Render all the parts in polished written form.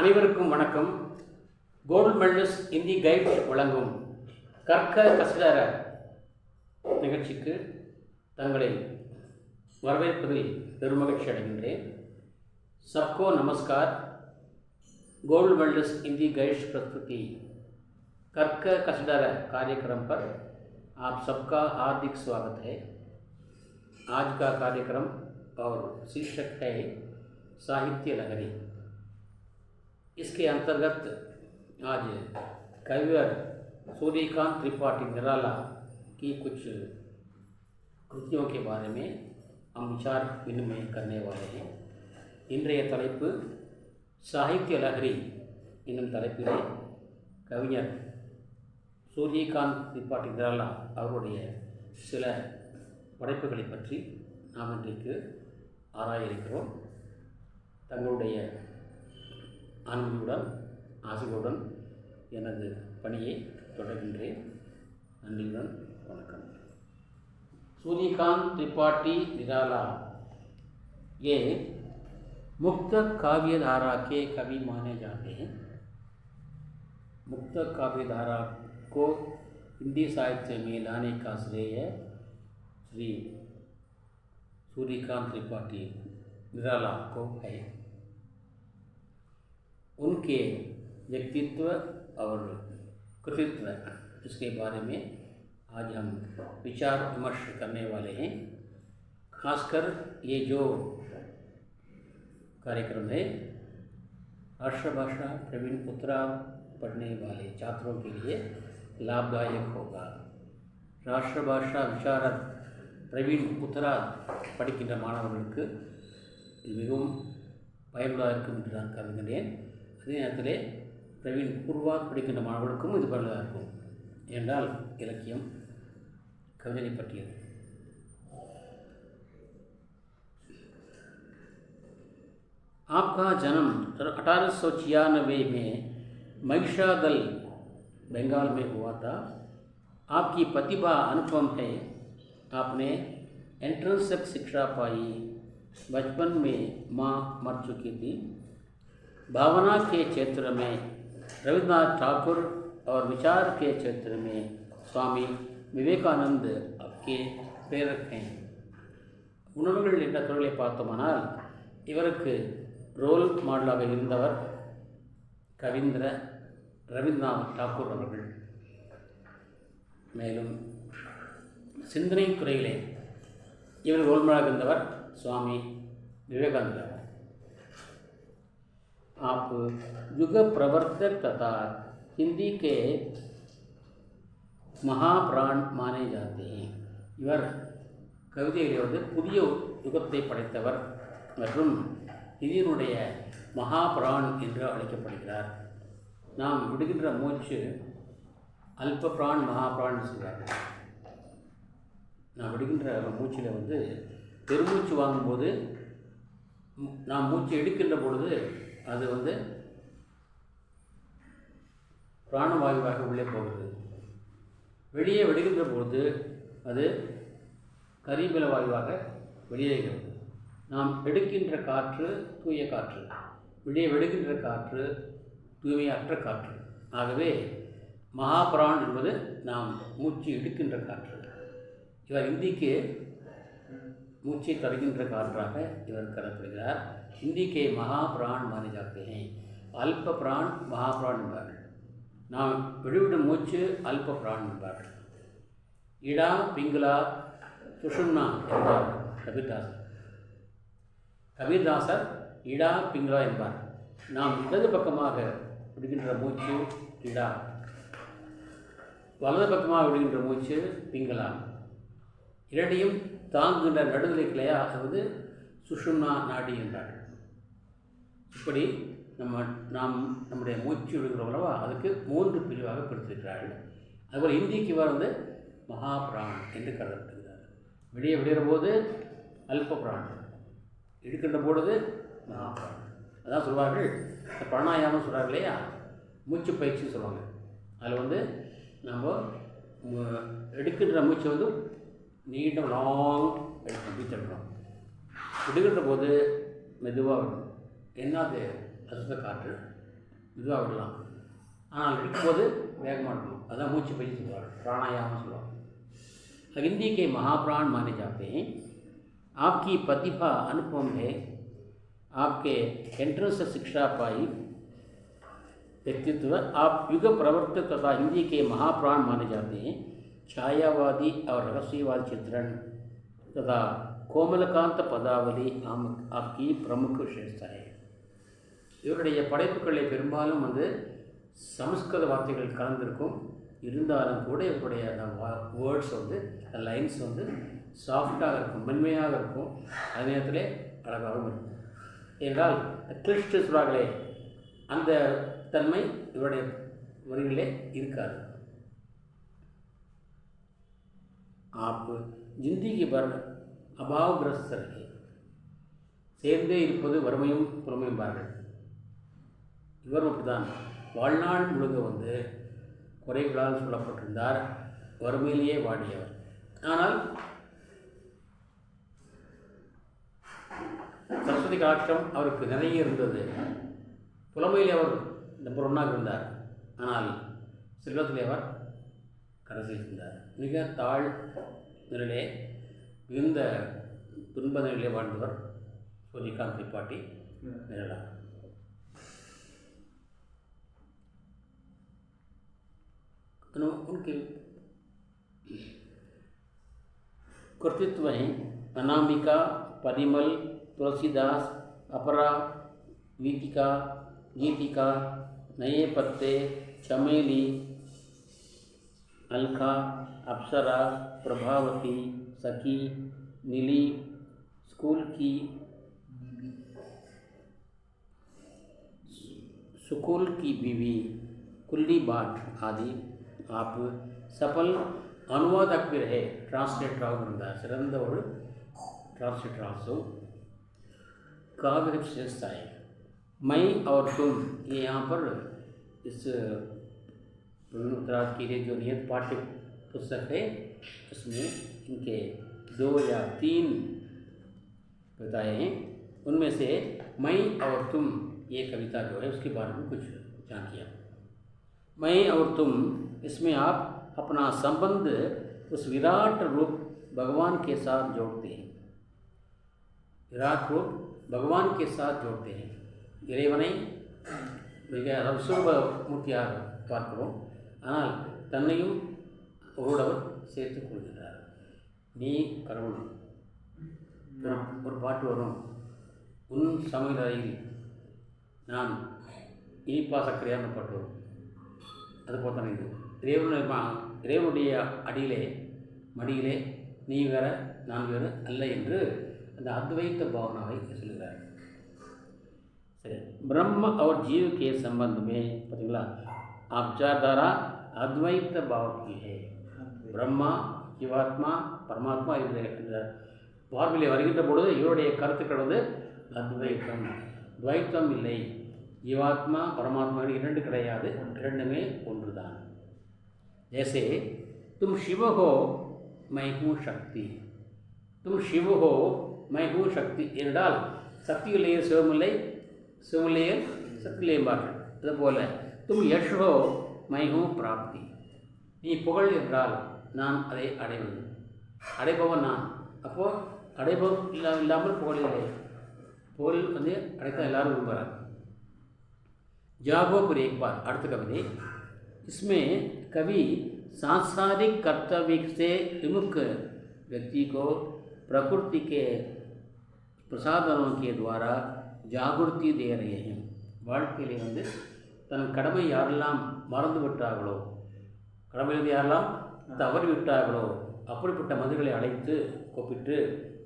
அனைவருக்கும் வணக்கம். Gold medalist Hindi guide வழங்கும் கற்க கசடர நிகழ்ச்சிக்கு தங்களை வரவேற்பதில் பெருமகிழ்ச்சி அடைகின்றேன். सबको नमस्कार. गोल्ड मेडलिस्ट हिंदी गाइड प्रस्तुति कर्क कसडर कार्यक्रम पर आप सबका हार्दिक स्वागत है. आज का कार्यक्रम और शीर्षक है साहित्य लहरी. इसके अंतर्गत आज कविवर सूर्यकांत त्रिपाठी निराला की कुछ कृतियों के बारे में हम विचार विनिमय करने वाले हैं. இன்றைய தலைப்பு சாகித்ய லஹரி என்னும் தலைப்பிலே கவிஞர் சூரியகாந்த் திரிபாட்டி நிராலா அவருடைய சில படைப்புகளை பற்றி நாம் இன்றைக்கு ஆராய இருக்கிறோம். தங்களுடைய அன்புடன் ஆசையுடன் எனது பணியை தொடர்கின்றேன். நன்றியுடன் வணக்கம். सूर्यकांत त्रिपाठी निराला ये मुक्त काव्य धारा के कवि माने जाते हैं. मुक्त काव्य धारा को हिंदी साहित्य में लाने का श्रेय श्री सूर्यकांत त्रिपाठी निराला को है. उनके व्यक्तित्व और कृतित्व इसके बारे में आज हम विचार विमर्श करने वाले हैं. खासकर ये जो कार्यक्रम है राष्ट्रभाषा प्रवीण उत्तरा पढ़ने वाले छात्रों के लिए लाभदायक होगा. राष्ट्रभाषा विशारद प्रवीण उत्तरा படிக்கின்ற மாணவர்களுக்கு இது மிகவும் பயனுள்ளதாக இருக்கும் என்று நான் கருதுகிறேன். அதே நேரத்தில் பிரவீன் பூர்வா படிக்கின்ற மாணவர்களுக்கும் இது பயனுள்ளதாக இருக்கும். என்றால் இலக்கியம் கவிதை பற்றியது. आपका जन्म 1896 में महिषादल बंगाल में हुआ था. आपकी प्रतिभा अनुपम है. आपने एंट्रेंस तक शिक्षा पाई. बचपन में माँ मर चुकी थी. भावना के क्षेत्र में रविन्द्रनाथ ठाकुर और विचार के क्षेत्र में स्वामी विवेकानंद आपके प्रेरक हैं. உணர்வுகள் என்ற துறையை பார்த்தோமானால் இவருக்கு ரோல் மாடலாக இருந்தவர் கவிந்திர ரவீந்திரநாத் டாகூர் அவர்கள். மேலும் சிந்தனை துறையிலே இவர் ரோல் மாடலாக இருந்தவர் சுவாமி विवेकानंद. आप युग प्रवर्तक तथा हिंदी के महाप्राण माने जाते हैं. இவர் கவிதையிலே புதிய யுகத்தை படைத்தவர் மற்றும் இதனுடைய மகாபிரான் என்று அழைக்கப்படுகிறார். நாம் விடுகின்ற மூச்சு அல்ப பிரான் மகாபிரான் சொல்கிறார்கள். நாம் விடுகின்ற மூச்சில் பெருமூச்சு வாங்கும்போது நாம் மூச்சு எடுக்கின்ற பொழுது அது பிராணவாயுவாக உள்ளே போகிறது. வெளியே விடுகின்ற பொழுது அது கரிமல வாயுவாக வெளியேறுகிறது. நாம் எடுக்கின்ற காற்று தூய காற்று, வெளியே விடுகின்ற காற்று தூய்மையற்ற காற்று. ஆகவே மகாபிரான் என்பது நாம் மூச்சு எடுக்கின்ற காற்று. இவர் இந்திக்கு மூச்சை தருகின்ற காற்றாக இவர் கருதப்படுகிறார். இந்திக்கு மகாபிரான் மானே ஜாते हैं. அல்ப பிரான் மகாபிரான் என்பார்கள். நாம் விடுவிடும் மூச்சு அல்ப பிரான் என்பார்கள். இடா பிங்களா சுஷும்னா என்பார் கபீர்தாசர். கபீர்தாசர் இடா பிங்களா என்பார். நாம் இடது பக்கமாக விடுகின்ற மூச்சு இடா, வலது பக்கமாக விடுகின்ற மூச்சு பிங்களா. இரண்டையும் தாங்குகின்ற நடுநிலை கிளையா அது சுஷும்னா நாடி என்றார்கள். இப்படி நாம் நம்முடைய மூச்சு விடுகிறோம் அல்லவா, அதுக்கு 3 பிரிவாக பிரித்திருக்கிறார்கள். அதுபோல் இந்திக்கு இவர் மகாபிரான் என்று கருதப்படுகிறார். வெளியே விடுகிற போது அல்ப பிரான், எடுக்கின்ற பொழுது மகாபிரான். அதான் சொல்வார்கள், பிராணாயாமம் சொல்கிறார்கள் இல்லையா, மூச்சு பயிற்சி சொல்லுவாங்க. அதில் நம்ம எடுக்கின்ற மூச்சு நீண்ட லாங் எடுக்கணும். விடுகின்ற போது மெதுவாக விடணும். என்னது அசுத்த காற்று மெதுவாக விடலாம். ஆனால் விடுக்கும்போது வேகமாக இருக்கணும். அதான் மூச்சு பயிற்சி சொல்லுவாங்க, பிராணாயாமம் சொல்லுவாங்க. हिंदी के महाप्राण माने जाते हैं। आपकी प्रतिभा अनुपम है। आपके एंट्रेंस शिक्षा पाई व्यक्तित्व, आप युग प्रवर्तक तथा हिंदी के महाप्राण माने जाते हैं। छायावादी और रहस्यवादी चित्रण तथा கோமலகாந்த பதாவலி आपकी प्रमुख विशेषता है. இவருடைய படைப்புகளில் பெரும்பாலும் சமஸ்கிருத வார்த்தைகள் கலந்திருக்கும். இருந்தாலும் கூட இவருடைய அந்த வேர்ட்ஸ் லைன்ஸ் சாஃப்டாக இருக்கும், மென்மையாக இருக்கும், அதே நேரத்தில் அழகாகவும் இருக்கும். என்றால் கிளிஷ்டு சொல்வார்களே, அந்த தன்மை இவருடைய வரிகளே இருக்காது. आप जिंदगी भर अभावग्रस्त रहे. சேர்ந்தே இருப்பது வறுமையும் பொறுமையும்பார்கள். இவரும் அப்படிதான் வாழ்நாள் முழுக்க குறைகளால் சொல்லப்பட்டிருந்தார், வறுமையிலேயே வாடியவர். ஆனால் சரஸ்வதி கடாட்சம் அவருக்கு நிறைய இருந்தது. புலமையிலே அவர் நம்பர் ஒன்றாக இருந்தார். ஆனால் செல்வத்திலே அவர் கரை சேர்ந்தார். மிக தாழ் நிலையிலே, மிகுந்த துன்ப நிலையிலே வாழ்ந்தவர் சூரியகாந்த் திரிபாठी நிரலா. उनके कृतित्व हैं अनामिका, परिमल, तुलसीदास, अपरा, गीतिका, गीतिका, नए पत्ते, चमेली, अलका, अप्सरा, प्रभावती, सखी, नीली, स्कूल की, सुकूल की बीवी, कुल्ली बाट आदि. आप सफल अनुवादक भी रहे, ट्रांसलेटर இருந்தார், சிறந்த ஒரு ट्रांसलेटर आल्सो. काव्य विशेषताएं मैं और तुम, ये यहाँ पर इस उत्तरार्ध की जो नियत पाठ्य पुस्तक है उसमें इनके 2 या 3 बताए हैं. उनमें से मैं और तुम ये कविता जो है उसके बारे में कुछ झांकियाँ. मैं और तुम, इसमें आप अपना संबंध उस विराट रूप भगवान के साथ जोड़ते हैं. विराट रूप भगवान के साथ जोड़ते हैं. இறைவனை மிக சுலப மூர்த்தியாக பார்க்கிறோம். ஆனால் தன்னையும் அவரோடவர் சேர்த்துக் கொள்கிறார். நீ கடவுள். ஒரு பாட்டு வரும், உன் சமையல் நான் இனிப்பா சர்க்கரையான பாட்டு வரும். அதுபோல் தான் இது. இறைவனுடைய அடியிலே மடியிலே நீ வேற நான் வேறு அல்ல என்று அந்த அத்வைத்த भावनाவை சொல்கிறார். சரி, ब्रह्म और जीव के संबंध में பார்த்தீங்களா, आप विचारधारा अद्वैत भाव की है. பிரம்மா, ஜீவாத்மா, பரமாத்மா என்ற பார்வையிலே வருகின்ற பொழுது இவருடைய கருத்துக்கள் அத்வைத்தம், துவைத்தம் இல்லை. ஜீவாத்மா परमात्मा இரண்டு கிடையாது, இரண்டுமே ஒன்றுதான். जैसे तुम शिव हो मैं हूँ शक्ति, तुम शिव हो मैं हूँ शक्ति என்றால் சக்தியிலேயே சிவமில்லை, சிவமில்லையே சக்தியிலே பார்கள். அதுபோல तुम यश हो मैं हूँ प्राप्ति, நீ புகழ் என்றால் நான் அதை அடைவது, அடைபவன் நான். அப்போது அடைபவன் இல்லாமல் புகழ் இல்லை. புகழ் அடைத்தான் எல்லாரும் விரும்புகிறார். जागो पर एक बार. अर्थ कविता, इसमें कवि सांसारिक कर्तव्य से विमुख व्यक्ति को प्रकृति के प्रसादनों के द्वारा जागृति दे रहे हैं. வாழ்க்கையிலே தன் கடமை யாரெல்லாம் மறந்து விட்டார்களோ, கடமையிலிருந்து யாரெல்லாம் தவறி விட்டார்களோ அப்படிப்பட்ட மனிதர்களை அழைத்து கூப்பிட்டு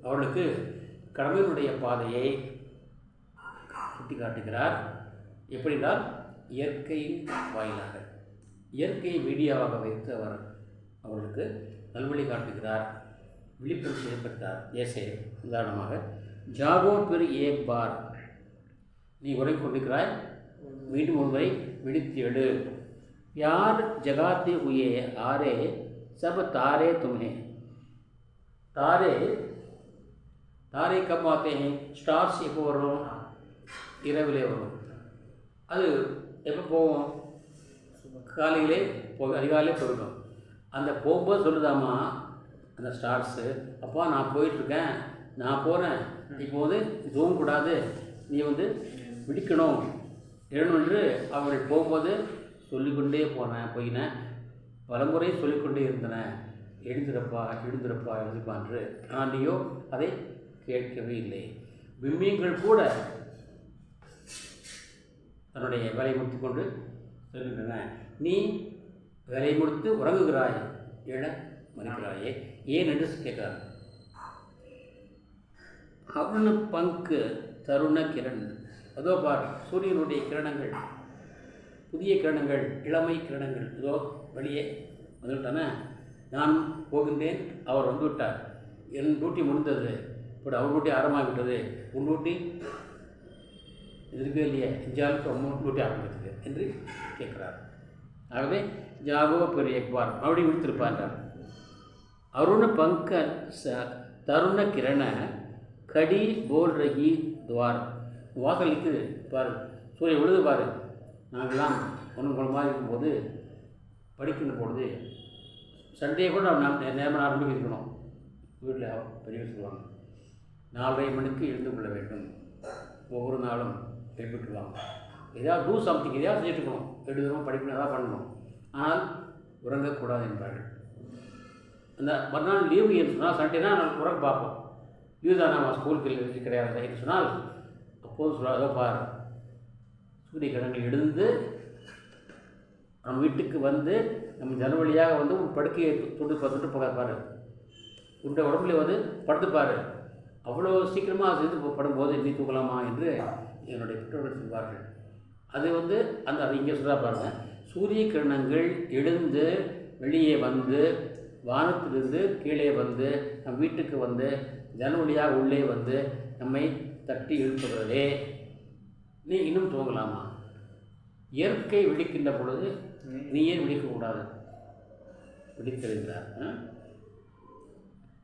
அவர்களுக்கு கடமையினுடைய பாதையை சுட்டி காட்டுகிறார். எப்படினால் இயற்கையின் வாயிலாக, இயற்கையை மீடியாவாக வைத்து அவர்களுக்கு நல்வழி காட்டுகிறார், விழிப்புணர்ச்சி ஏற்படுத்தார். ஏசே உதாரணமாக, ஜாகோ பிர் ஏக் பார், நீ உரை கொண்டிருக்கிறாய், மீண்டும் ஒருவரை விழித்து எடு. யார் ஜகாते हुए आरे सब तारे तुम्हें. तारे तारे कब आते हैं? स्टार्स எப்போ வரும்? இரவிலே வரும். அது எப்போ போவோம்? காலையிலே அதிகாலையிலே போயிடும். அந்த போகும்போது சொல்லுதாம்மா அந்த ஸ்டார்ஸு, அப்பா நான் போயிட்டுருக்கேன், நான் போகிறேன், இப்போ வந்து தூங்கக்கூடாது, நீ வந்து விடிக்கணும் எழுன்று அவர்கள் போகும்போது சொல்லிக்கொண்டே போயினேன், பலமுறை சொல்லிக்கொண்டே இருந்தன, எழுந்திருப்பா எழுந்திருப்பா என்று. ஆனால் நீயோ அதை கேட்கவே இல்லை. விம்மியங்கள் கூட தன்னுடைய வேலையை முடித்து கொண்டு சொல்கின்றன, நீ வேலையை முடித்து உறங்குகிறாய், எழ மறுக்கிறாயே ஏன் என்று கேட்கிறார். அருண பங்கு தருண கிரண், அதோ பார் சூரியனுடைய கிரணங்கள், புதிய கிரணங்கள், இளமை கிரணங்கள் இதோ வெளியே வந்துவிட்டான. நான் போகின்றேன், அவர் வந்துவிட்டார், என் டியூட்டி முடிந்தது, இப்போ அவர் டியூட்டி ஆரம்பமாகிவிட்டது, உன் டியூட்டி இருக்கவே இல்லையே, ஜாலுக்கு அம்மா டியூட்டி ஆரம்பித்தது என்று கேட்குறார். ஆகவே ஜாகோ பெரிய எக்பார் அப்படி விடுத்திருப்பார். அருண பங்க தருண கிரண கடி போல் ரகி துவார், வாசல் நிற்குது பாரு, சூரியன் விழுது பாரு. நாங்கள்லாம் ஒன்று மாதிரி இருக்கும்போது படிக்கின்ற பொழுது சண்டையை கூட நேரம் ஆரம்பிக்க இருக்கணும். வீட்டில் பெரியவர் சொல்லுவாங்க, 4:30 மணிக்கு எழுந்து கொள்ள வேண்டும், ஒவ்வொரு நாளும் எழுப்பிட்டுருவாங்க. எதாவது டூ சம்திங், எதையாவது செஞ்சுட்டு இருக்கணும், எழுதணும், படிக்கணும், எதாவது பண்ணணும். ஆனால் உறங்கக்கூடாது என்பார்கள். அந்த மறுநாள் லீவு என்று சொன்னால் சண்டேனா நான் உறங்க பார்ப்போம், லீவு தான் நம்ம ஸ்கூலுக்கு கிடையாது என்று சொன்னால் அப்போது சொல்லாதோ பார், சூரிய கிரகங்கள் எழுந்து நம்ம வீட்டுக்கு வந்து நம்ம ஜன வழியாக வந்து ஒரு படுக்கையை தொட்டு பாரு, உன்னுடைய உடம்புல வந்து படுத்துப்பார், அவ்வளோ சீக்கிரமாக செய்து படும்போது நீ தூக்கலாமா என்று என்னுடைய பெற்றோர்கள் சொல்வார்கள். அது வந்து அது இங்கே சொல்ல பாருங்கள், சூரிய கிரணங்கள் எழுந்து வெளியே வந்து வானத்திலிருந்து கீழே வந்து நம் வீட்டுக்கு வந்து ஜன வழியாக உள்ளே வந்து நம்மை தட்டி எழுப்புகிறதே, நீ இன்னும் தூங்கலாமா? இயற்கை விழிக்கின்ற பொழுது நீ ஏன் விழிக்கக்கூடாது? விழித்திருந்தார்.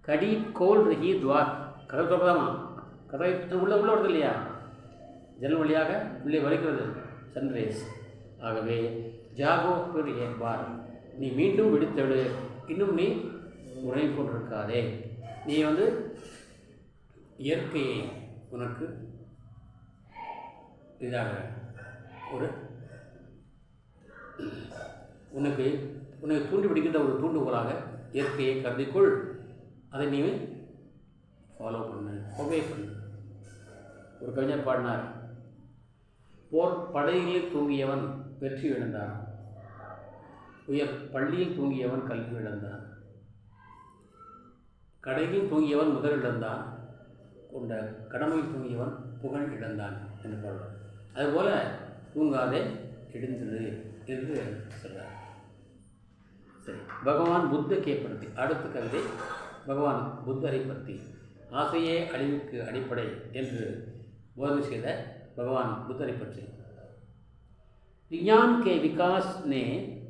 கடி கோல் ரகி துவார், கதை தொடர்தாமா, கதை உள்ள வருது இல்லையா, ஜன்னல் வழியாக உள்ளே வலிக்கிறது சன்ரைஸ். ஆகவே ஜாகோ பெர் ஏக் பார், நீ மீண்டும் விடுத்தெடு, இன்னும் நீ உறங்கிக் கொண்டிருக்காதே. நீ வந்து இயற்கையை உனக்கு இதாக ஒரு உனக்கு தூண்டி பிடிக்கின்ற ஒரு தூண்டுகோலாக இயற்கையை கருதிக்கொள், அதை நீ ஃபாலோ பண்ணு, ஒபே பண்ணு. ஒரு கவிஞர் பாடினார், போர் படையில் தூங்கியவன் வெற்றி இழந்தான், உயர் பள்ளியில் தூங்கியவன் கல்வி இழந்தான், கடையில் தூங்கியவன் முதல் இழந்தான், கொண்ட கடமையில் தூங்கியவன் புகழ் இழந்தான் என்று பாடுவார். அதுபோல் தூங்காதே, எழுந்திரு என்று சொல்கிறார். சரி, பகவான் புத்தகை பற்றி அடுத்த கவிதை. பகவான் புத்தரை பற்றி, ஆசையே அழிவுக்கு அடிப்படை என்று போதனை செய்த भगवान बुद्ध पற்றி, विज्ञान के विकास ने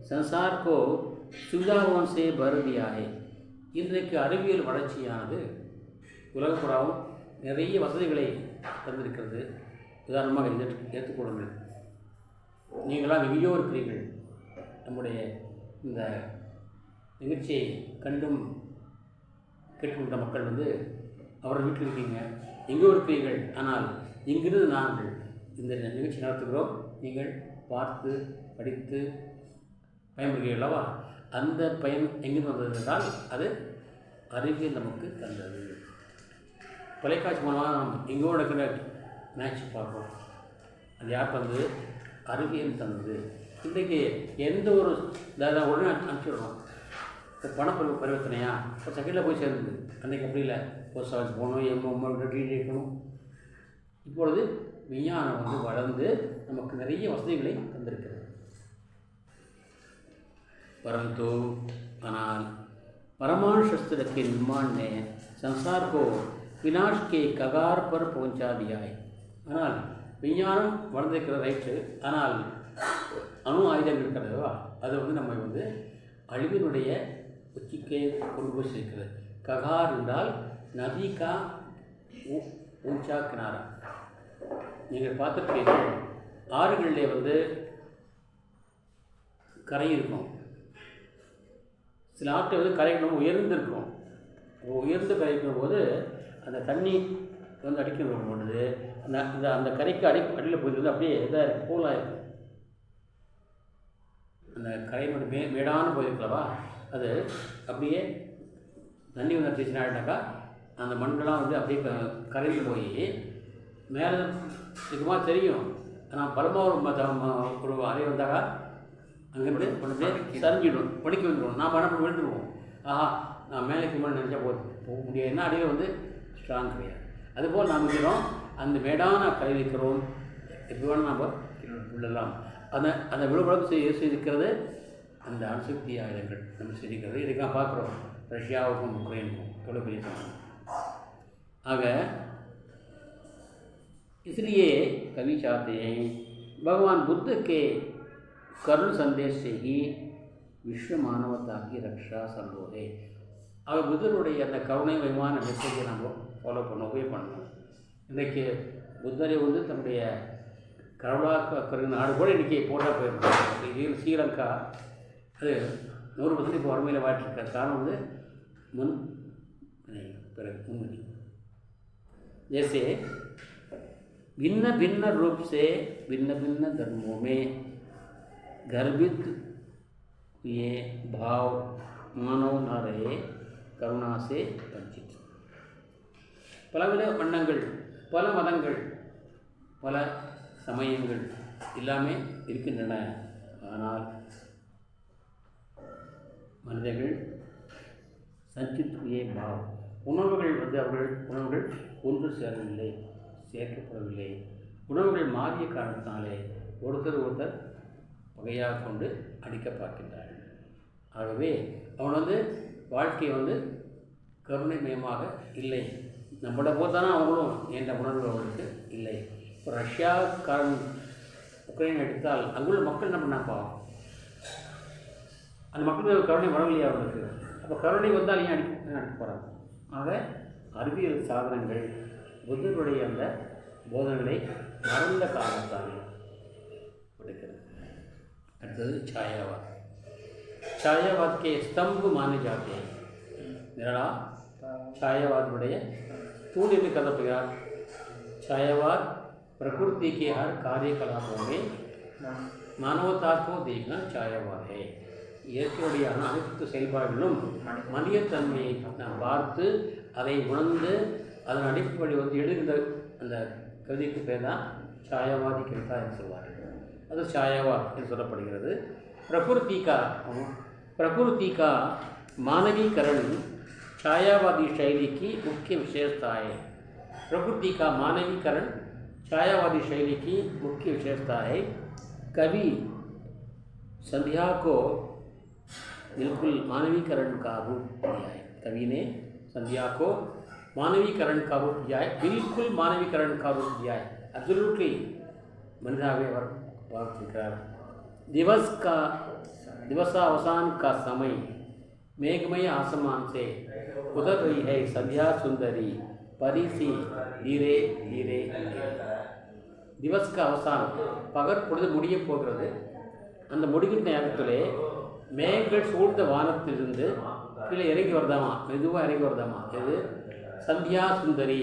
संसार को सुविधाओं से भर दिया है. இன்றைக்கு அறிவியல் வளர்ச்சியானது உலகப்புறாவும் நிறைய வசதிகளை தந்திருக்கிறது. உதாரணமாக ஏற்றுக்கொள்ளுங்கள், நீங்களாம் எங்கேயோ இருக்கிறீர்கள், நம்முடைய இந்த நிகழ்ச்சியை கண்டும் கேட்டுக்கொண்ட மக்கள் வந்து அவர்கள் வீட்டில் இருக்கீங்க, எங்கேயோ இருக்கிறீர்கள், ஆனால் இங்கிருந்து நாங்கள் இந்த நிகழ்ச்சி நடத்துகிறோம், நீங்கள் பார்த்து படித்து பயன்படுகிறீர்கள் அல்லவா? அந்த பயன் எங்கிருந்து வந்தது என்றால் அது அறிவியல் நமக்கு தந்தது. தொலைக்காட்சி மூலமாக நம்ம எங்கோ நடக்கிற மேட்ச் பார்ப்போம், அது யார் தந்தது? அறிவியல் தந்தது. இன்றைக்கு எந்த ஒரு உடனே அனுப்பிச்சிடணும், பண பரிவர்த்தனையா ஒரு செகண்டில் போய் சேர்ந்தது. அன்றைக்கு அப்படி இல்லை, போஸ்ட் ஆஃபீஸ் போகணும், எம்மோ டீட்டெயில் இருக்கணும். இப்பொழுது விஞ்ஞானம் வந்து வளர்ந்து நமக்கு நிறைய வசதிகளை தந்திருக்கிறது. परंतु ஆனால் परमाणु शस्त्र के निर्माण ने संसार को विनाश के कगार पर पहुंचा दिया है. ஆனால் விஞ்ஞானம் வளர்ந்திருக்கிற ரைட்டு, ஆனால் அணு ஆயுதங்கள் இருக்கிறதா, அது வந்து நம்ம வந்து அழிவினுடைய உச்சிக்கே கொண்டு போய் சேர்க்கிறது. ககார் என்றால் நதி கா ஊஞ்சா கினாரா. நீங்கள் பார்த்துருக்கீர்கள், ஆறுகளிலே வந்து கரை இருக்கும். சில ஆற்று வந்து கரை ரொம்ப உயர்ந்திருக்கும். உயர்ந்து கரைக்கும் போது அந்த தண்ணி வந்து அடிக்கிற பொழுது அந்த அந்த கரைக்கு அடியில் போயிட்டு அப்படியே இதாக இருக்கும், கூலாக இருக்கும். அந்த கரையினுடைய மேடான போயிருக்கலவா, அது அப்படியே தண்ணி வந்து அடிச்சுனாக்கா அந்த மண்ணெல்லாம் வந்து அப்படியே கரைஞ்சி போய் மேலே இதுமா தெரியும். ஆனால் பலமாக ஒரு அறை வந்தாக்கா அங்கே கொண்டு சரிஞ்சிடும், படிக்க வந்துடுவோம். நாம் என்ன விழுந்துருவோம். ஆஹா, நான் மேலேக்கு மேலே நினச்சா போக முடியாது. என்ன அடியில் வந்து ஸ்ட்ராங் கிடையாது. அதுபோல் நாம் இருக்கிறோம், அந்த மேடான கரை இருக்கிறோம். எப்படி வேணும் நாம் விழலாம். அந்த விழுவளவு செய்திருக்கிறது அந்த அணுசக்தி ஆயுதங்கள் நம்ம செய்திருக்கிறது. இதுக்காக பார்க்குறோம் ரஷ்யாவுக்கும் உக்ரைனுக்கும் எவ்வளோ பெரிய சம்பந்தம். ஆக इसलिए कवि चाहते हैं भगवान बुद्ध के करुण संदेश से ही विश्व मानवता की रक्षा संभव है. அவர் புத்தருடைய அந்த கருணை மயமான மெசேஜை நம்ம ஃபாலோ பண்ணணும். இன்றைக்கு புத்தரை வந்து தன்னுடைய கடவுளாக நாடு கூட இன்றைக்கி போட்டால் போயிருக்கோம். ஸ்ரீலங்கா அது 100% இப்போ வறுமையில் வாட்டிருக்கார். காரணம் வந்து முன்மதி. जैसे भिन्न भिन्न रूप से भिन्न भिन्न धर्मों में गर्भित ये भाव मानव न रहे करुणा से वंचित. பலவித வண்ணங்கள், பல மதங்கள், பல சமயங்கள் எல்லாமே இருக்கின்றன. ஆனால் மனிதர்கள் சஞ்சித்ய பாவ் உணவுகள் வந்து உணவுகள் ஒன்று சேர்க்கப்படவில்லை. உணவுகள் மாறிய காரணத்தினாலே ஒருத்தர் பகையாக கொண்டு அடிக்க பார்க்கின்றார்கள். ஆகவே அவன் வந்து வாழ்க்கை வந்து கருணைமயமாக இல்லை. நம்மளோட போதானா அவங்களும் என்ற உணர்வு அவர்களுக்கு இல்லை. இப்போ ரஷ்யாக்காரன் உக்ரைன் எடுத்தால் அங்குள்ள மக்கள் என்ன பண்ணாப்பா, அந்த மக்களுக்கு கருணை வரவில்லையா அவர்களுக்கு? அப்போ கருணை வந்தால் ஏன் அடிக்க போகிறாங்க? ஆக அறிவியல் சாதனங்கள் புத்தருடைய அந்த போதனைகளை மறந்த காரணத்தால் கொடுக்கிறது. அடுத்தது छायावाद. छायावाद के स्तंभ माने जाते हैं. निराला छायावाद तूण என்று கருதப்படுகிறார். छायावाद प्रकृति के हर कार्यकलापों में मानवता को देखना छायावाद है. இயற்கையுடைய அனைத்து செயல்பாடுகளும் மனிதத்தன்மையை நாம் பார்த்து அதை உணர்ந்து அதன் அடிப்படை வந்து எழுதுகிற அந்த கவிதைக்கு பேர் தான் छायावादी कविता என்று சொல்வார்கள். அது छायावाद என்று சொல்லப்படுகிறது. प्रकृति का मानवीकरण छायावादी शैली की मुख्य विशेषता है. प्रकृति का मानवीकरण छायावादी शैली की मुख्य विशेषता है. कवि संध्या को बिल्कुल मानवीकरण का रूप दिया है. कवि ने संध्या को मानवीकरण का रूप दिया है. बिल्कुल मानवीकरण का रूप दिया है. एब्सोल्युटली मनिधावे वर्तिकार. दिवसावसान का समय मेघमय आसमान से उतर रही है संध्या सुंदरी परी सी धीरे धीरे. दिवस का अवसान पगल பொழுது முடிய போகிறது. அந்த முடிகிற நேரத்திலே மேகங்கள் சூழ்ந்த வானத்திலிருந்து கீழே இறங்கி வருதாமா, மெதுவாக இறங்கி வருதாமா. இது சந்தியா சுந்தரி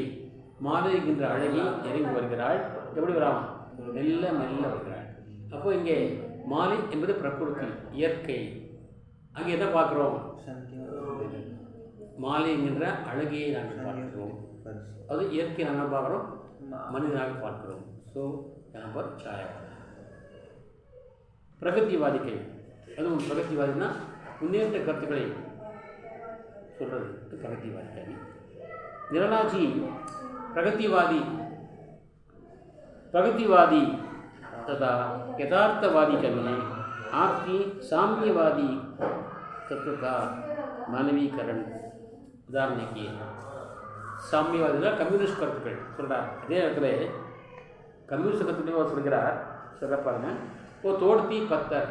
மாலைகின்ற அழகி இறங்கி வருகிறாள். எப்படி வராமா? மெல்ல மெல்ல வருகிறாள். அப்போ இங்கே மாலை என்பது பிரகிருதி, இயற்கை. அங்கே என்ன பார்க்குறோம்? மாலை என்கின்ற அழகியை நாங்கள் பார்க்கிறோம். அது இயற்கை நாங்கள் பார்க்குறோம், மனிதனாக பார்க்கிறோம். ஸோ நம்பர் छायावाद. பிரகதிவாதிகள், அதுவும் பிரகதிவாதினா முன்னேற்ற கருத்துக்களை சொல்கிறது பிரகதிவாதி கவி. நிரலாஜி प्रगतिवादी तथा यथार्थवादी कवि ने आपकी साम्यवादी तत्व का मानवीकरण उदाहरण किए. साम्यवादी कम्युनिस्ट கருத்துக்கள் சொல்கிறார். அதே இடத்துல கம்யூனிஸ்ட் கருத்துக்கள் சொல்கிறார். சொல்ல பாருங்க. वो तोड़ती पत्थर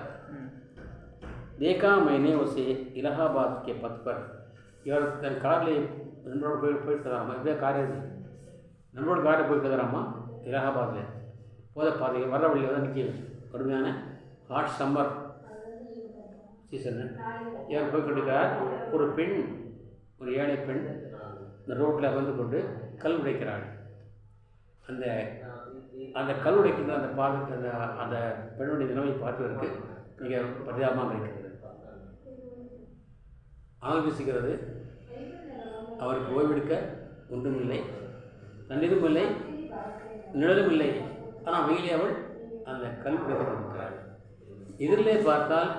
देखा मैंने उसे इलाहाबाद के पथ पर. இவர் தன் காரில் நண்பரோடு போயிட்டு நண்பரோட காரில் போயிட்டு இலாஹாபாத்தில் போத பாதை வர வழியில் தான் நிற்க கடுமையான ஹாட் சம்மர் சீசனு. இவர் போய் கொண்டிருக்கிறார். ஒரு பெண், ஒரு ஏழை பெண் இந்த ரோட்டில் வந்து கொண்டு கல் உடைக்கிறாள். அந்த அந்த கல் உடைக்கின்ற அந்த பாதத்தை அந்த பெண்ணுடைய நிலைமை பார்ப்பதற்கு மிக பரிதாபமாக இருக்கிறது. ஆள் வீசுகிறது. அவருக்கு ஓய்வெடுக்க ஒன்றுமில்லை, தண்ணீரும் இல்லை, நிழலும் இல்லை. ஆனால் வெயிலே அவள் அந்த கல் உடைக்கிறாள். எதிரிலே பார்த்தால்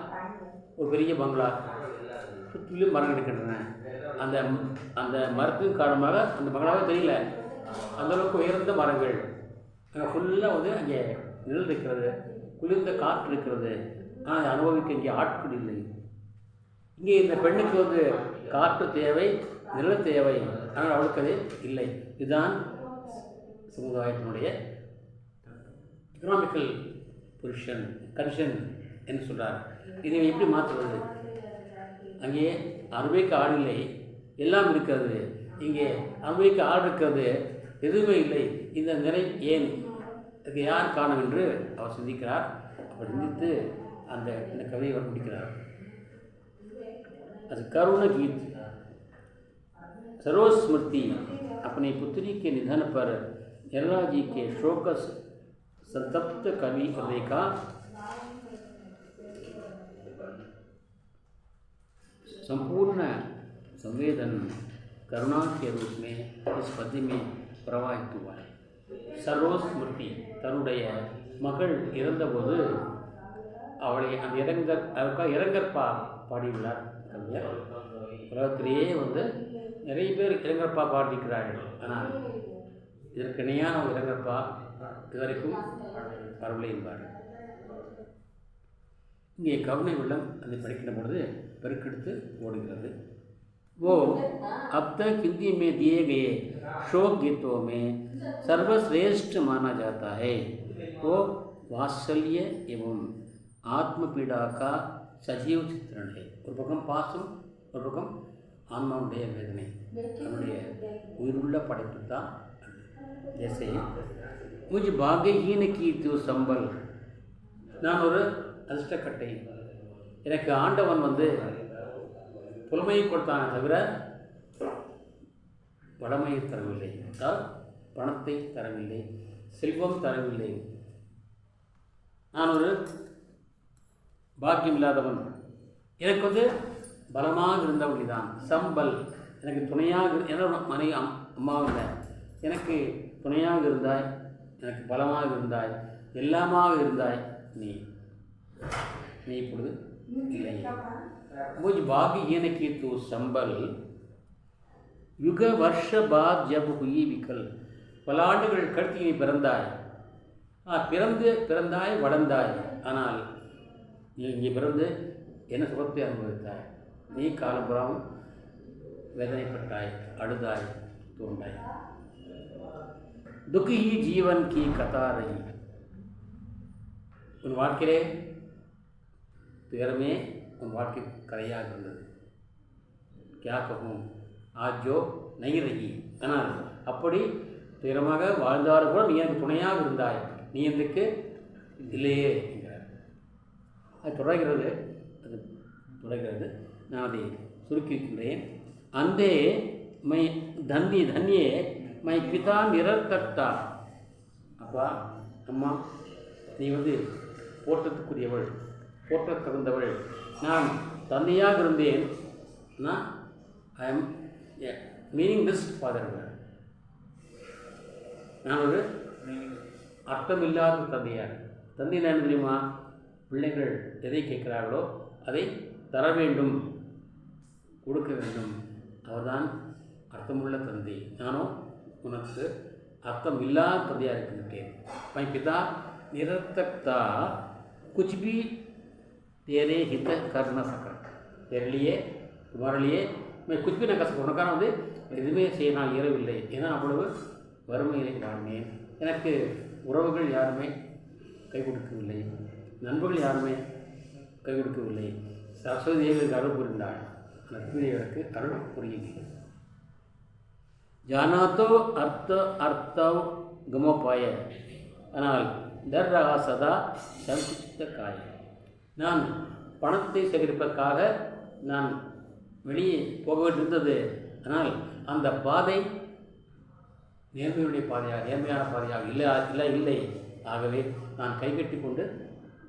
ஒரு பெரிய பங்களா, சுற்றிலும் மரம் இருக்கின்றன. அந்த அந்த மரத்தின் காரணமாக அந்த பங்களாவே தெரியல, அந்தளவுக்கு உயர்ந்த மரங்கள். அங்கே ஃபுல்லாக வந்து அங்கே நிழல் இருக்கிறது, குளிர்ந்த காற்று இருக்கிறது. ஆனால் அதை அனுபவிக்க இங்கே ஆட்கள் இல்லை. இங்கே இந்த பெண்ணுக்கு வந்து காற்று தேவை, நிழல் தேவை, ஆனால் அவளுக்கு அது இல்லை. இதுதான் சமுதாயத்தினுடைய எக்கனாமிக்கல் கண்டிஷன் என்று சொல்கிறார். இதை எப்படி மாற்றுவது? அங்கே அனுபவிக்க ஆள் இல்லை, எல்லாம் இருக்கிறது. இங்கே அனுபவிக்க ஆள் இருக்கிறது, எதுவுமே இல்லை. இந்த நிலை ஏன், அதுக்கு யார் காரணம் என்று அவர் சிந்திக்கிறார். அவர் சிந்தித்து இந்த கவியை அவர் முடிக்கிறார். அது करुण गीत सरोज स्मृति अपने पुत्री के निधन पर यल्ला जी के शोक संतप्त कवि हृदय का संपूर्ण संवेदन करुणा के रूप में इस पद्य में प्रवाहित हुआ है. सरोज स्मृति தன்னுடைய மகள் இறந்தபோது அவளை அந்த இரங்கற் பாடியுள்ளார் கவிஞர். உலகத்திலேயே வந்து நிறைய பேர் இரங்கற்பா பாடிக்கிறார்கள். ஆனால் இதற்கு இணையான ஒரு இரங்கற்பா இதுவரைக்கும் வரவில்லை என்பார்கள். இங்கே கருணை வெள்ளம் அதை படிக்கின்ற பொழுது பெருக்கெடுத்து ஓடுகிறது. वो अब तक हिंदी में दिए गए शोक गीतों में सर्वश्रेष्ठ माना जाता है. वो वात्सल्य एवं आत्मपीड़ा का सजीव चित्रण है. ஒரு பக்கம் பாசம், ஒரு பக்கம் ஆன்மாவுடைய வேதனை, அவனுடைய உயிருள்ள படைப்பு தான். ஜெய்சே मुझ भाग्यहीन की तू संबल, நான் ஒரு அதிர்ஷ்டக்கட்டை. எனக்கு ஆண்டவன் வந்து புலமையை கொடுத்தானே தவிர வளமையை தரவில்லை, என்றால் பணத்தை தரவில்லை, செல்வம் தரவில்லை. நான் ஒரு பாக்கியம் இல்லாதவன். எனக்கு வந்து பலமாக இருந்தவன் தான் சம்பல். எனக்கு துணையாக என்னோட மனைவி அம்மாவில் எனக்கு துணையாக இருந்தாய், எனக்கு பலமாக இருந்தாய், எல்லாமாக இருந்தாய். நீ இப்பொழுது இல்லை. मुझ भाग्यहीन की तू संबल, युग वर्ष बाद जब हुई विकल. பல ஆண்டுகள் கழித்து நீ பிறந்தாய், பிறந்தாய் வளர்ந்தாய். ஆனால் நீ இங்கே பிறந்து என்ன சுகத்தை அனுபவித்தாய்? நீ காலம்புறம் வேதனைப்பட்டாய், அழுதாய், தோண்டாய். दुख ही जीवन की कथा रही. உன் வாழ்க்கையிலே துயரமே உன் வாழ்க்கை கதையாக இருந்தது. क्या कहूँ आज जो नहीं रही. ஆனால் அப்படி துயரமாக வாழ்ந்தாலும் கூட நீ எனக்கு துணையாக இருந்தாய், நீ எனக்கு இல்லையே என்கிறார். அது தொடர்கிறது. நான் அதை சுருக்கியிருக்கின்றேன். அந்தே மை தன்யே மை பிதா நிரர்த்தக்தா. அப்பா அம்மா, நீ வந்து போற்றத்துக்குரியவள், போற்றத் தகுந்தவள். நான் தந்தையாக இருந்தேன். I am meaningless father. நான் ஒரு அர்த்தமில்லாத தந்தையார். தந்தை என்ன தெரியுமா? பிள்ளைகள் எதை கேட்கிறார்களோ அதை தர வேண்டும், கொடுக்க வேண்டும். அவர்தான் அர்த்தமுள்ள தந்தை. நானும் உனக்கு அர்த்தம் இல்லாத தந்தையாக இருக்கின்றேன். मैं पिता निरर्थकता कुछ भी तेरे हित कर न सका. तेरे लिए तुम्हारे लिए मैं कुछ भी न कर सकूँ. உனக்கான வந்து எதுவுமே செய்ய நான் இயலவில்லை. ஏன்னா அவ்வளவு வறுமையிலே வாழ்ந்தேன். எனக்கு உறவுகள் யாருமே கை கொடுக்கவில்லை, நண்பர்கள் யாருமே கை கொடுக்கவில்லை. சரஸ்வதி தேவிக்கு அருள் புரிந்தாள், லட்சுமி தேவிக்கு அருள் புரியவில்லை. ஜானாத்தோ அர்த்த கமோபாய. ஆனால் தர் ரகா சதா சங்குச்சித்த காய. நான் பணத்தை சேகரிப்பதற்காக நான் வெளியே போக வேண்டியிருந்தது. ஆனால் அந்த பாதை நேர்மையுடைய பாதையாக, நேர்மையான பாதையாக இல்லை. ஆகவே நான் கைகட்டி கொண்டு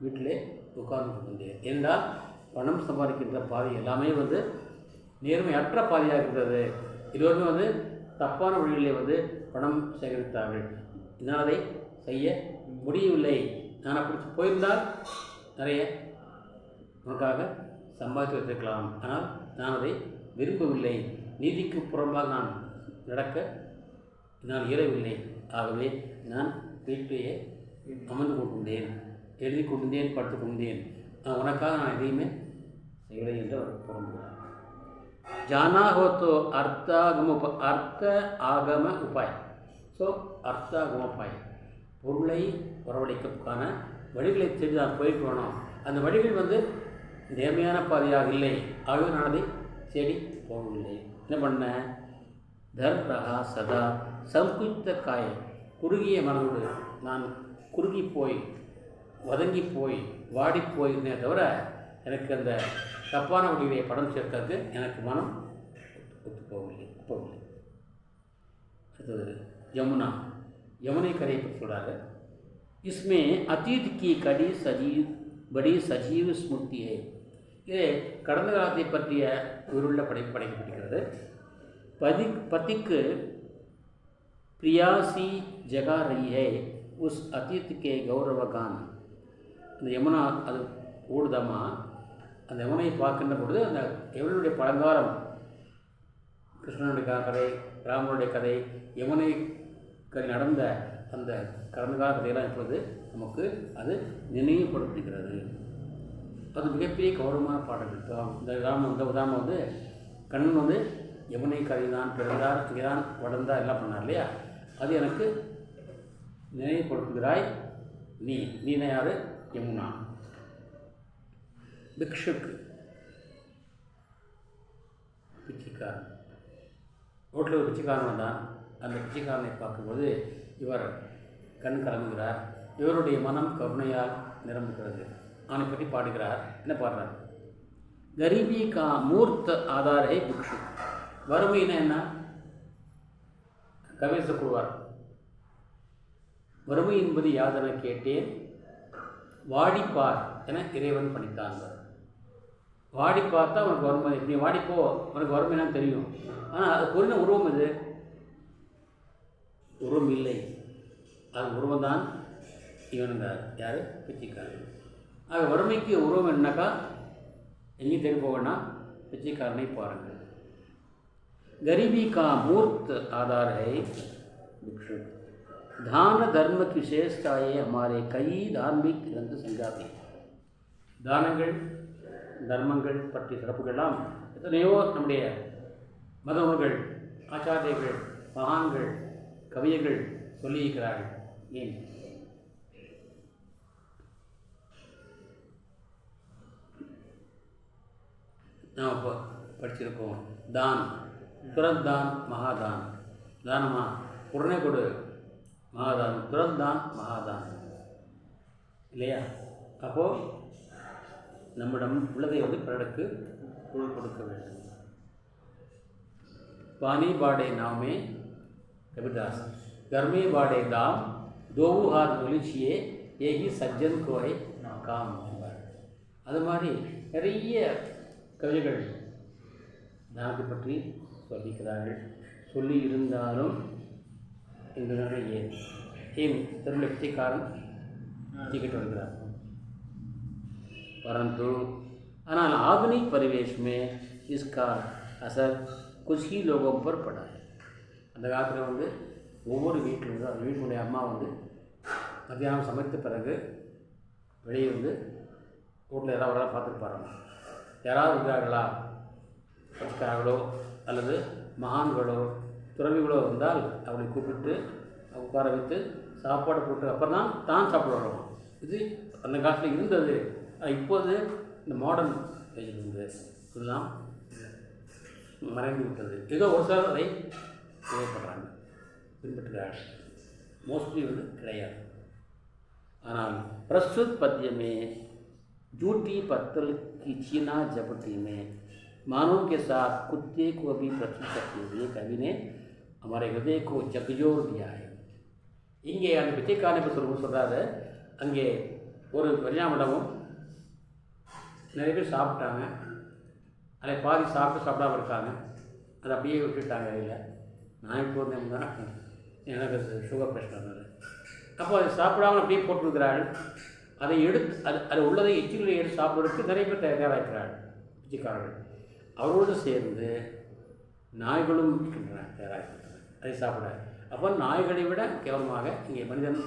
வீட்டிலே உட்கார்ந்து கொண்டிருந்தேன். என்றால் பணம் சம்பாதிக்கின்ற பாதை எல்லாமே நேர்மையற்ற பாதையாக இருந்தது. எல்லோருமே தப்பான வழிகளிலே பணம் சேகரித்தார்கள். நான் அதை செய்ய முடியவில்லை. நான் அப்படி போயிருந்தால் நிறைய உனக்காக சம்பாதித்து வைத்திருக்கலாம். ஆனால் நான் அதை விரும்பவில்லை. நீதிக்கு புறம்பாக நான் நடக்க நான் இயலவில்லை. ஆகவே நான் வீட்டிலேயே அமர்ந்து கொண்டிருந்தேன், எழுதி கொண்டிருந்தேன், படுத்து கொண்டிருந்தேன். உனக்காக நான் எதையுமே செய்யலை என்று அவர் புறம்புகிறார். जाना हो तो अर्थ आगम उपाय. ஸோ அர்த்த ஆகம உபாயம், பொருளை வரவழைப்பதற்கான வழிகளை தேடி நான் போயிட்டு வேணும். அந்த வழிகள் நேர்மையான பாதையாக இல்லை. ஆகவே நான் அதை தேடி போகவில்லை. என்ன பண்ணேன்? தர் ரகா சதா சங்குத்த காய, குறுகிய மனதோடு நான் குறுகி போய், வதங்கி போய், வாடி போயிருந்தே தவிர எனக்கு அந்த தப்பான வழியிலே படம் சேர்க்கிறது எனக்கு மனம் ஒத்து போகவில்லை. அடுத்தது யமுனா, யமுனை கரையை பற்றி சொல்கிறாங்க. इसमें अतीत की बड़ी सजीव स्मृति है. இது கடந்த காலத்தை பற்றிய உயிருள்ள படைக்கப்படுகிறது. पतिक प्रियासी जगा रही है उस अतीत के गौरवगान. அந்த யமுனா அது ஓடுதமா, அந்த யமுனையை பார்க்கின்ற பொழுது அந்த யமுனுடைய பழங்காலம், கிருஷ்ணனுடைய கதை, ராமனுடைய கதை, யமுனை கதை நடந்த அந்த கடந்த கால கதையெல்லாம் இப்பொழுது நமக்கு அது நினைவுபடுத்துகிறது. அது மிகப்பெரிய கௌரவமான பாடல்கள். இந்த உதாரணம் கண்ணன் யமுனை கதை தான் பிறந்தார், இங்கே தான் வளர்ந்தார், எல்லாம் பண்ணார் இல்லையா? அது எனக்கு நினைவுபடுத்துகிறாய். நீ யார்? யமுனா. பிக்ஷுக்கு பிச்சைக்காரன், ரோட்டில் ஒரு பிச்சைக்காரன் வந்தான். அந்த பிச்சைக்காரனை பார்க்கும்போது இவர் கண் கலங்குகிறார். இவருடைய மனம் கருணையால் நிரம்புகிறது. அவனை பற்றி பாடுகிறார். என்ன பாடுறார்? கரீபி கா மூர்த்த ஆதாரே பிக்ஷு. வறுமைன்னா என்ன? கவிதை கூறுவார், வறுமை என்பது யாதென கேட்டேன், வாடிப்பார் என இறைவன் பணித்தான். வாடி பார்த்தா உனக்கு வறுமை, நீ வாடிப்போ உனக்கு வறுமைன்னு தெரியும். ஆனால் அது பொருள் உருவம், இது உருவம் இல்லை. அது உருவம்தான் இவனுங்கிறார். யார்? பிச்சைக்காரன். ஆக வறுமைக்கு உருவம் என்னக்கா எங்கேயும் தேடி போவேன்னா பிச்சைக்காரனை பாருங்கள். गरीबी का मूर्त आधार है भिक्षु. दान धर्म की विशेषताएं हमारे कई धार्मिक ग्रंथ समझाते हैं. தானங்கள் தர்மங்கள் பற்றிய சிறப்புகள்லாம் எத்தனையோ நம்முடைய மத நூல்கள், ஆச்சாரியர்கள், மகான்கள், கவியர்கள் சொல்லியிருக்கிறார்கள். ஏன்? நாம் இப்போ படிச்சிருக்கோம். தான், துரந்தான், மகாதான். தானமா உடனே கொடு, மகாதான். துரந்தான், மகாதான் இல்லையா? அப்போது நம்மிடம் உள்ளதை பிறருக்கு கொடுக்க வேண்டும். पानी बाड़े नाव में कबीरदास, घर में बाड़े दाम, दो हाथ ஒலிச்சியே ஏகி சஜ்ஜன் கோய் காம். அது மாதிரி நிறைய கவிதைகள் தானத்தை பற்றி சொல்லிக்கிறார்கள். சொல்லி இருந்தாலும் இந்த நிறைய ஏன் தெருவில் பிச்சைக்காரன் பிச்சைக்கிட்டு வருகிறார். परंतु ஆனால் आधुनिक परिवेश में इसका असर कुछ ही लोगों पर पड़ा है. அந்த காலத்தில் ஒவ்வொரு வீட்டில் அந்த வீட்டினுடைய அம்மா மத்தியானம் சமைத்த பிறகு வெளியே வீட்டில் யாராவது பார்த்துருப்பாங்க. யாராவது இருக்கிறார்களா, பச்சைக்காரர்களோ அல்லது மகான்களோ துறவிகளோ இருந்தால் அவளை கூப்பிட்டு உட்கார வைத்து சாப்பாடு போட்டு அப்புறம் தான் சாப்பிட வருவோம். இது அந்த காலத்தில் இருந்தது. இப்போது இந்த மாடர்ன் இதெல்லாம் மறைந்து விட்டது. ஏதோ ஒரு சிலர் அதை தேவைப்படுறாங்க, பின்பற்றுகிறார்கள். மோஸ்ட்லி கிடையாது. ஆனால் प्रस्तुत पद्य में जूठी पत्तल की चीना झपटी में मानव के साथ कुत्ते को भी प्रस्तुत करते हुए कवि ने हमारे हृदय को झकझोर दिया है. இங்கே அந்த பிச்சைக்காரனை பற்றி சொல்கிறாரு. அங்கே ஒரு பரிணாமண்டபம், நிறைய பேர் சாப்பிட்டாங்க, அதை பாதி சாப்பிடாம இருக்காங்க, அதை அப்படியே விட்டுட்டாங்க. இல்லை, நான் இப்போ வந்தேன், எனக்கு சுகர் பிரச்சனை இருந்தது. அப்போ அதை சாப்பிடாமல் அப்படியே போட்டுருக்கிறார்கள். அதை எடுத்து அது உள்ளதை எச்சில் எடுத்து சாப்பிட்றதுக்கு நிறைய பேர் தயாராகிறார்கள் பிச்சைக்காரர்கள். அவரோடு சேர்ந்து நாய்களும் தயாராகிறார்கள் அதை சாப்பிட. அப்போ நாய்களை விட கேவலமாக இங்கே மனிதன்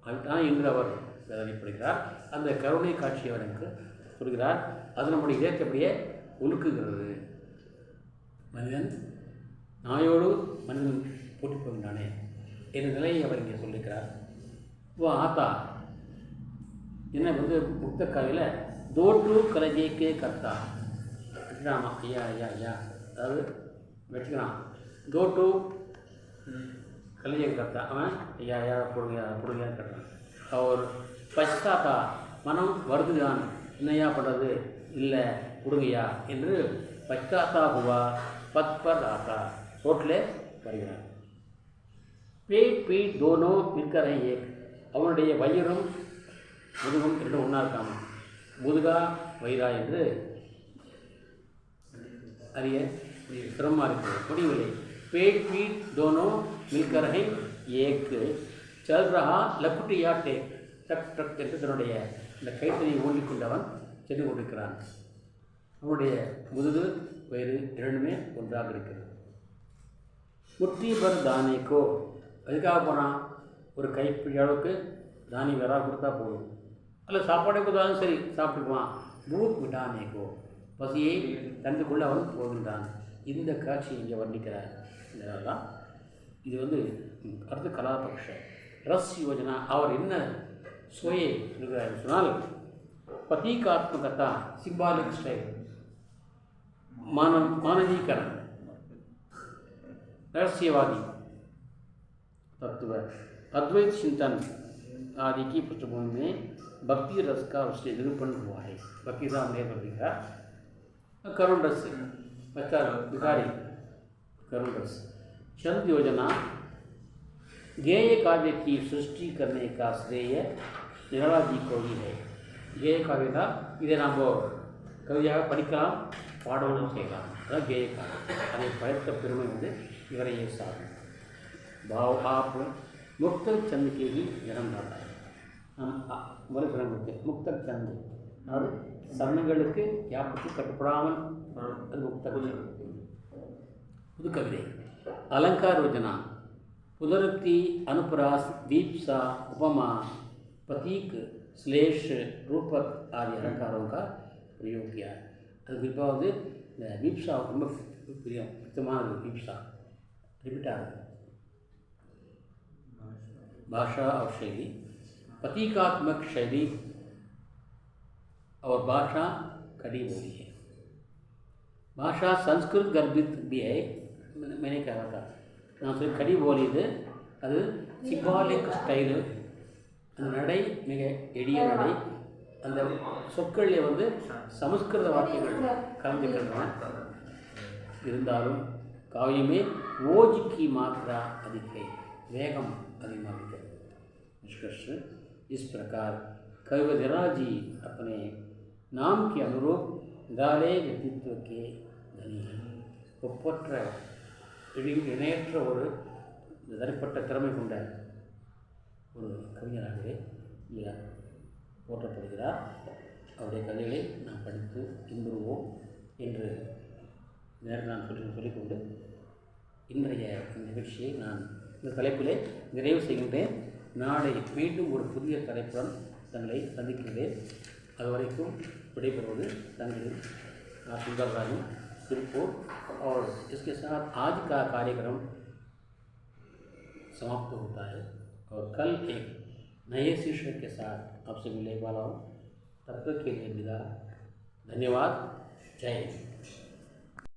அதுதான் என்று அவர் வேதனைப்படுகிறார். அந்த கருணை காட்சி அவருக்கு சொல்கிறார். அது நம்முடைய இதயத்தை அப்படியே உலுக்குகிறது. மனிதன் நாயோடு மனிதன் போட்டி போகின்றானே என்ற நிலையை அவர் இங்கே சொல்லியிருக்கிறார். ஓ ஆத்தா என்ன முக்த காவியில் தோட்டு கலஜேக்கே கர்த்தா வச்சுக்கிறாமா. ஐயா ஐயா ஐயா அதாவது வச்சுக்கிறான். தோட்டு கலஜே கர்த்தா அவன் ஐயா ஐயா பொடுங்கையாக கட்டுறான். அவர் பச்சாத்தா மனம் வருதுதான், என்னையா பண்ணுறது, இல்லை கொடுங்கய்யா என்று பச்சாத்தா ஹுவா பத்பர் ஆத்தா ரோட்டில் வருகிறார். பீட் தோனோ நிற்கிற ஏக், அவனுடைய வயிறும் முதுகும் ரெண்டும் ஒன்றா இருக்காம, முதுகா வயிறா என்று அறிய சிரமமாக இருக்கிறது, முடியவில்லை. பீட் தோனோ மில்கர் ஹை ஏக் சல் ரஹா லக்குட்டியா டேக் டக் டக் என்று தன்னுடைய இந்த கைத்தறியை ஓடிக்கொண்டவன் சென்று கொண்டிருக்கிறான். அவனுடைய முதுகு வயிறு இரண்டுமே ஒன்றாக இருக்கிறது. முட்டி பர் தானிக்கோ, அதுக்காக போனால் ஒரு கைப்பிடி அளவுக்கு தானியம் வேறா கொடுத்தா போதும், அல்ல சாப்பாடே கொடுத்தாலும் சரி சாப்பிட்டுக்குவான். பூத் விட்டானேக்கோ, பசியை தந்து கொள்ள அவன் போகின்றான். இந்த காட்சி இங்கே வர்ணிக்கிறார். இதெல்லாம் இது அடுத்து கலாபக்ஷ ரஸ் யோஜனா. அவர் என்ன சுவையை இருக்கிறார் சொன்னால், பதீகாத்மகத்தா சிம்பாலிக் ஸ்டைல், मानवीकरण, रहस्यवादी तत्व, अद्वैत चिंतन आदि की पृष्ठभूमि में भक्ति रस का उससे निरूपण हुआ है. भक्ति राम ने लिखा करुण रस, बच्चा भिखारी करुण रस. चंद योजना गेय काव्य की सृष्टि करने का श्रेय निराला जी को ही है. गेय काव्य था, इधर நாம் கவிதையாக படிக்கலாம், பாடவும் செய்யலாம். அதான் गेय काव्य. அதை படைத்த பெருமை இவரையே சாரும். भाव आप मुक्त चंद के ही जन्मदाता. मुक्त चंद அதாவது சமயங்களுக்கு யாருக்கு கட்டுப்படாமல் அது முக்த புது கவிதை. अलंकार योजना पुनरुक्ति अनुप्रास दीप्सा उपमा प्रतीक श्लेष रूपक आदि अलंकारों का प्रयोग किया. அது குறிப்பாக இந்த வீப்சா ரொம்ப முக்கியமானது. வீப்சா रिपीट आ रहा है. भाषा और शैली, प्रतीकात्मक शैली और भाषा कड़ी बोली है. भाषा संस्कृत गर्भित भी है. मैंने कहा था நான் சொல்லி கடி போலி. இது அது சிம்பாலிக் ஸ்டைலு. அந்த நடை மிக எளிய நடை. அந்த சொற்களில் சமஸ்கிருத வார்த்தைகள் கலந்துக்கின்றன. இருந்தாலும் काव्य ओज की मात्रा अधिक है, वेगम अधिक है. निष्कर्ष इस प्रकार कविवरा जी अपने नाम के अनुरूप दाले व्यक्तित्व के धनी हैं. ஒப்பற்ற இணையற்ற ஒரு தனிப்பட்ட திறமை கொண்ட ஒரு கவிஞராகவே போற்றப்படுகிறார். அவருடைய கதைகளை நாம் படித்து இன்புறுவோம் என்று நேரம் நான் சொல்லிக்கொண்டு இன்றைய நிகழ்ச்சியை நான் இந்த தலைப்பிலே நிறைவு செய்கின்றேன். நாளை மீண்டும் ஒரு புதிய தலைப்புடன் தங்களை சந்திக்கின்றேன். அதுவரைக்கும் விடைபெறுவது தங்கள் सुंदरराजन सिरपुर. और इसके साथ आज का कार्यक्रम समाप्त होता है और कल एक नए शीर्षक के साथ आपसे मिलने वाला हूँ. तब तक के लिए विदा. धन्यवाद. जय हिंद.